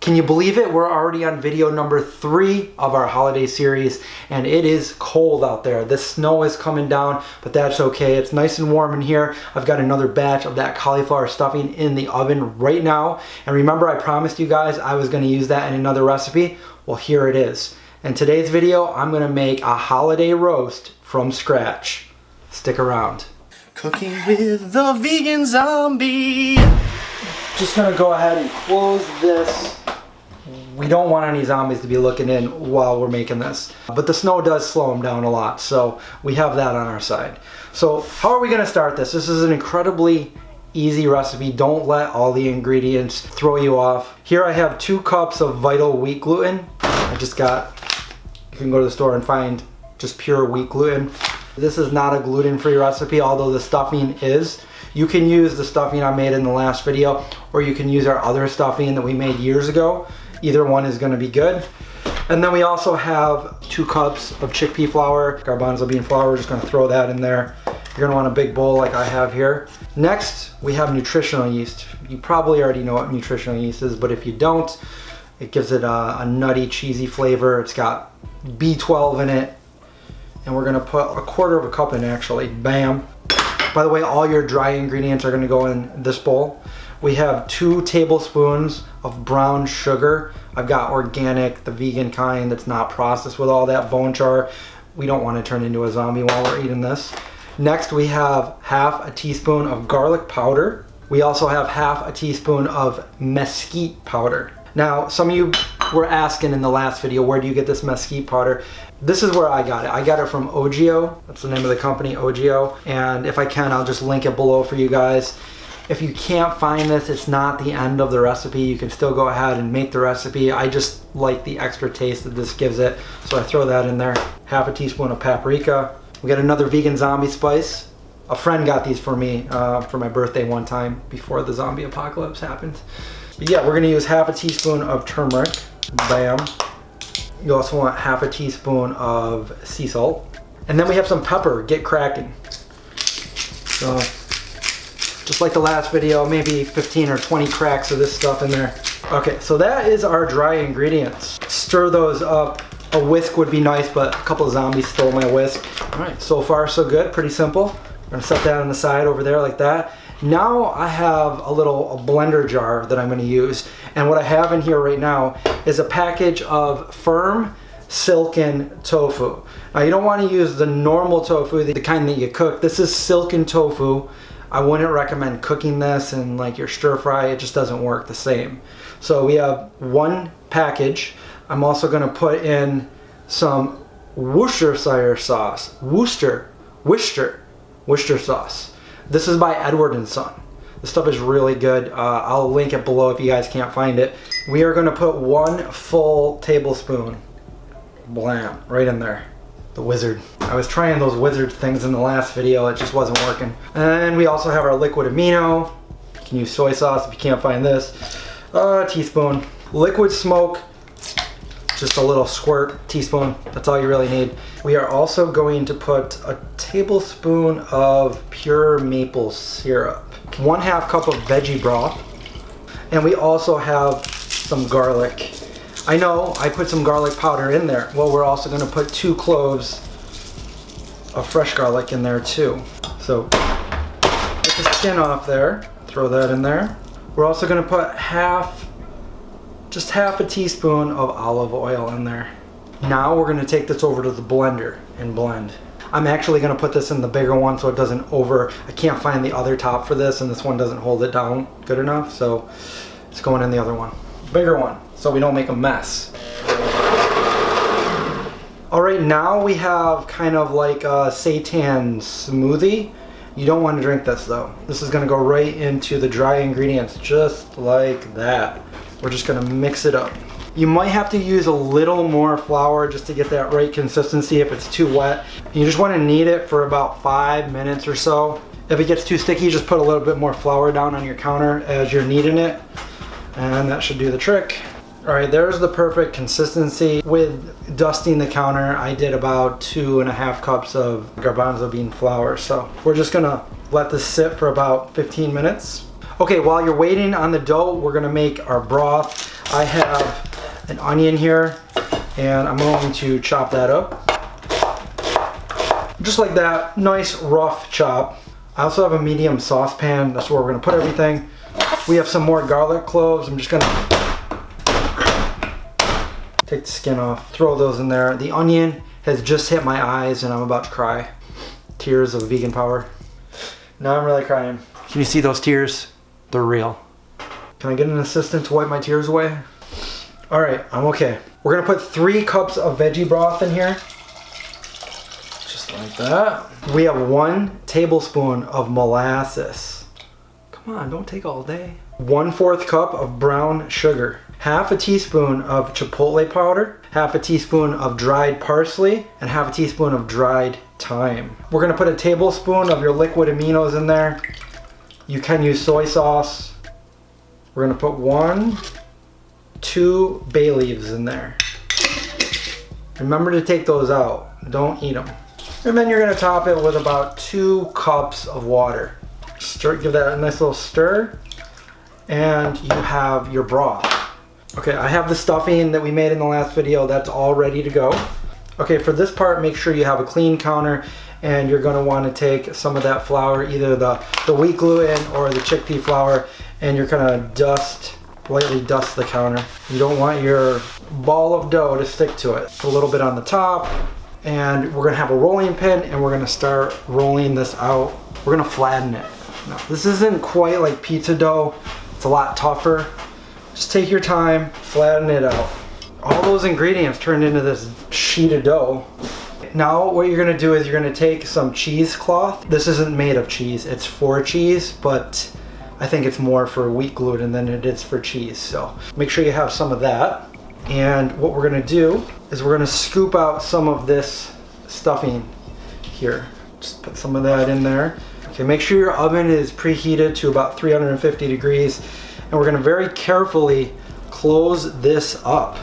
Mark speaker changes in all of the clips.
Speaker 1: Can you believe it? We're already on video number 3 of our holiday series, and it is cold out there. The snow is coming down, but that's okay. It's nice and warm in here. I've got another batch of that cauliflower stuffing in the oven right now. And remember, I promised you guys I was going to use that in another recipe. Well, here it is. In today's video, I'm going to make a holiday roast from scratch. Stick around.
Speaker 2: Cooking with the vegan zombie.
Speaker 1: Just going to go ahead and close this. We don't want any zombies to be looking in while we're making this. But the snow does slow them down a lot, so we have that on our side. So how are we going to start this? This is an incredibly easy recipe. Don't let all the ingredients throw you off. Here I have 2 cups of Vital wheat gluten. You can go to the store and find just pure wheat gluten. This is not a gluten-free recipe, although the stuffing is. You can use the stuffing I made in the last video, or you can use our other stuffing that we made years ago. Either one is going to be good. And then we also have 2 cups of chickpea flour, garbanzo bean flour. We're just going to throw that in there. You're going to want a big bowl like I have here. Next, we have nutritional yeast. You probably already know what nutritional yeast is, but if you don't, it gives it a nutty, cheesy flavor. It's got B12 in it. And we're going to put 1/4 cup in, actually. Bam. By the way, all your dry ingredients are going to go in this bowl. We have 2 tablespoons of brown sugar. I've got organic, the vegan kind that's not processed with all that bone char. We don't want to turn into a zombie while we're eating this. Next, we have 1/2 teaspoon of garlic powder. We also have 1/2 teaspoon of mesquite powder. Now, some of you were asking in the last video, where do you get this mesquite powder? This is where I got it. I got it from Ogio. That's the name of the company, Ogio. And if I can, I'll just link it below for you guys. If you can't find this, it's not the end of the recipe. You can still go ahead and make the recipe. I just like the extra taste that this gives it, so I throw that in there. 1/2 teaspoon of paprika. We got another vegan zombie spice. A friend got these for me for my birthday one time before the zombie apocalypse happened. But yeah, we're gonna use 1/2 teaspoon of turmeric. Bam. You also want 1/2 teaspoon of sea salt. And then we have some pepper. Get cracking. So, just like the last video, maybe 15 or 20 cracks of this stuff in there. Okay, so that is our dry ingredients. Stir those up. A whisk would be nice, but a couple of zombies stole my whisk. All right, so far so good, pretty simple. I'm gonna set that on the side over there like that. Now I have a blender jar that I'm gonna use. And what I have in here right now is a package of firm silken tofu. Now you don't wanna use the normal tofu, the kind that you cook. This is silken tofu. I wouldn't recommend cooking this in like your stir fry. It just doesn't work the same. So we have 1 package. I'm also gonna put in some Worcestershire sauce. Worcester sauce. This is by Edward & Son. This stuff is really good. I'll link it below if you guys can't find it. We are gonna put 1 full tablespoon, blam, right in there. The wizard. I was trying those wizard things in the last video, it just wasn't working. And we also have our liquid amino. You can use soy sauce if you can't find this. A teaspoon. Liquid smoke, just a little squirt, teaspoon. That's all you really need. We are also going to put a tablespoon of pure maple syrup. 1/2 cup of veggie broth. And we also have some garlic. I know I put some garlic powder in there. Well, we're also gonna put 2 cloves of fresh garlic in there too. So get the skin off there, throw that in there. We're also gonna put just half a teaspoon of olive oil in there. Now we're gonna take this over to the blender and blend. I'm actually gonna put this in the bigger one so it doesn't I can't find the other top for this, and this one doesn't hold it down good enough, so it's going in the other one. Bigger one, so we don't make a mess. All right, now we have kind of like a seitan smoothie. You don't want to drink this though. This is gonna go right into the dry ingredients, just like that. We're just gonna mix it up. You might have to use a little more flour just to get that right consistency if it's too wet. You just wanna knead it for about 5 minutes or so. If it gets too sticky, just put a little bit more flour down on your counter as you're kneading it. And that should do the trick. All right, there's the perfect consistency. With dusting the counter, I did about 2.5 cups of garbanzo bean flour. So we're just gonna let this sit for about 15 minutes. Okay, while you're waiting on the dough, we're gonna make our broth. I have an onion here, and I'm going to chop that up. Just like that, nice rough chop. I also have a medium saucepan. That's where we're gonna put everything. We have some more garlic cloves. I'm just gonna take the skin off, throw those in there. The onion has just hit my eyes and I'm about to cry. Tears of vegan power. Now I'm really crying. Can you see those tears? They're real. Can I get an assistant to wipe my tears away? All right, I'm okay. We're gonna put 3 cups of veggie broth in here. Just like that. We have 1 tablespoon of molasses. Come on, don't take all day. 1/4 cup of brown sugar. Half a teaspoon of chipotle powder. Half a teaspoon of dried parsley. And half a teaspoon of dried thyme. We're gonna put a tablespoon of your liquid aminos in there. You can use soy sauce. We're gonna put 1, 2 bay leaves in there. Remember to take those out. Don't eat them. And then you're gonna top it with about 2 cups of water. Stir, give that a nice little stir. And you have your broth. Okay, I have the stuffing that we made in the last video. That's all ready to go. Okay, for this part, make sure you have a clean counter, and you're gonna wanna take some of that flour, either the wheat gluten or the chickpea flour, and you're gonna lightly dust the counter. You don't want your ball of dough to stick to it. Put a little bit on the top, and we're gonna have a rolling pin, and we're gonna start rolling this out. We're gonna flatten it. Now, this isn't quite like pizza dough. It's a lot tougher. Just take your time, flatten it out. All those ingredients turned into this sheet of dough. Now what you're gonna do is you're gonna take some cheesecloth. This isn't made of cheese, it's for cheese, but I think it's more for wheat gluten than it is for cheese. So make sure you have some of that. And what we're gonna do is we're gonna scoop out some of this stuffing here. Just put some of that in there. Okay, make sure your oven is preheated to about 350 degrees. And we're gonna very carefully close this up.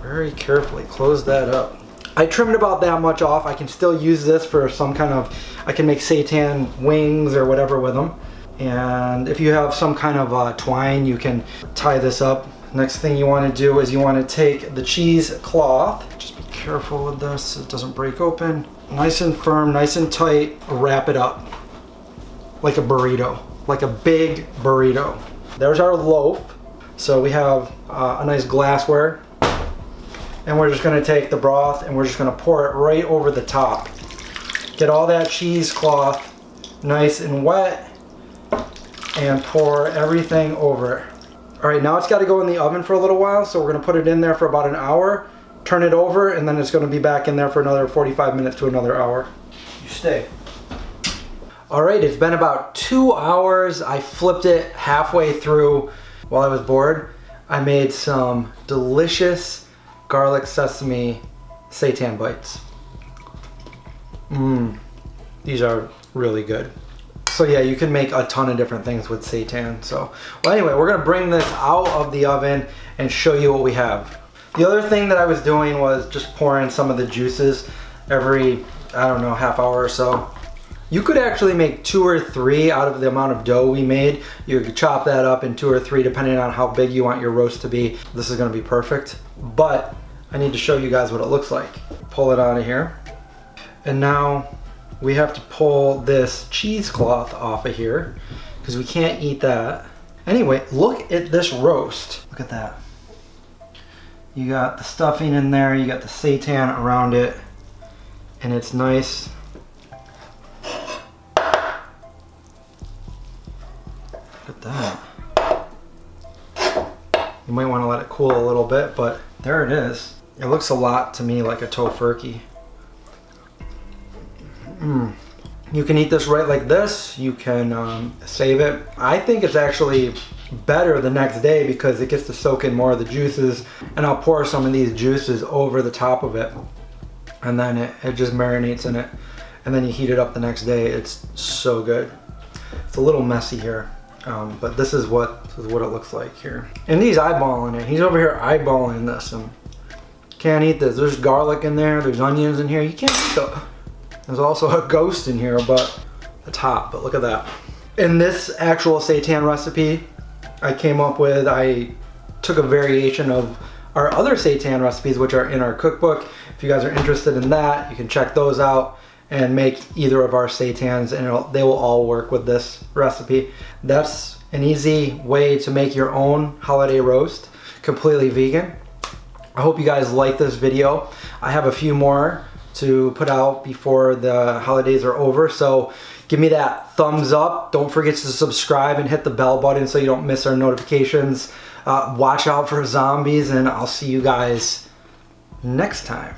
Speaker 1: Very carefully close that up. I trimmed about that much off. I can still use this for some kind of, I can make seitan wings or whatever with them. And if you have some kind of twine, you can tie this up. Next thing you wanna do is you wanna take the cheesecloth. Just be careful with this, so it doesn't break open. Nice and firm, nice and tight, wrap it up like a burrito, like a big burrito. There's our loaf. So we have a nice glassware, and we're just gonna take the broth and we're just gonna pour it right over the top. Get all that cheesecloth nice and wet and pour everything over it. All right, now it's gotta go in the oven for a little while, so we're gonna put it in there for about an hour, turn it over, and then it's gonna be back in there for another 45 minutes to another hour. You stay. All right, it's been about 2 hours. I flipped it halfway through while I was bored. I made some delicious garlic sesame seitan bites. These are really good. So yeah, you can make a ton of different things with seitan. So, well anyway, we're gonna bring this out of the oven and show you what we have. The other thing that I was doing was just pouring some of the juices every, I don't know, half hour or so. You could actually make 2 or 3 out of the amount of dough we made. You could chop that up in 2 or 3 depending on how big you want your roast to be. This is gonna be perfect, but I need to show you guys what it looks like. Pull it out of here. And now we have to pull this cheesecloth off of here because we can't eat that. Anyway, look at this roast. Look at that. You got the stuffing in there, you got the seitan around it, and it's nice. Look at that. You might want to let it cool a little bit, but there it is. It looks a lot to me like a tofurkey. You can eat this right like this. You can save it. I think it's actually better the next day because it gets to soak in more of the juices, and I'll pour some of these juices over the top of it, and then it just marinates in it, and then you heat it up the next day. It's so good. It's a little messy here, but this is what it looks like here. And he's eyeballing it. He's over here eyeballing this, and can't eat this. There's garlic in there. There's onions in here. You can't eat the. There's also a ghost in here, but the top. But look at that. In this actual seitan recipe I came up with, I took a variation of our other seitan recipes, which are in our cookbook. If you guys are interested in that, you can check those out and make either of our seitans, and they will all work with this recipe. That's an easy way to make your own holiday roast, completely vegan. I hope you guys like this video. I have a few more to put out before the holidays are over, so give me that thumbs up. Don't forget to subscribe and hit the bell button so you don't miss our notifications. Watch out for zombies, and I'll see you guys next time.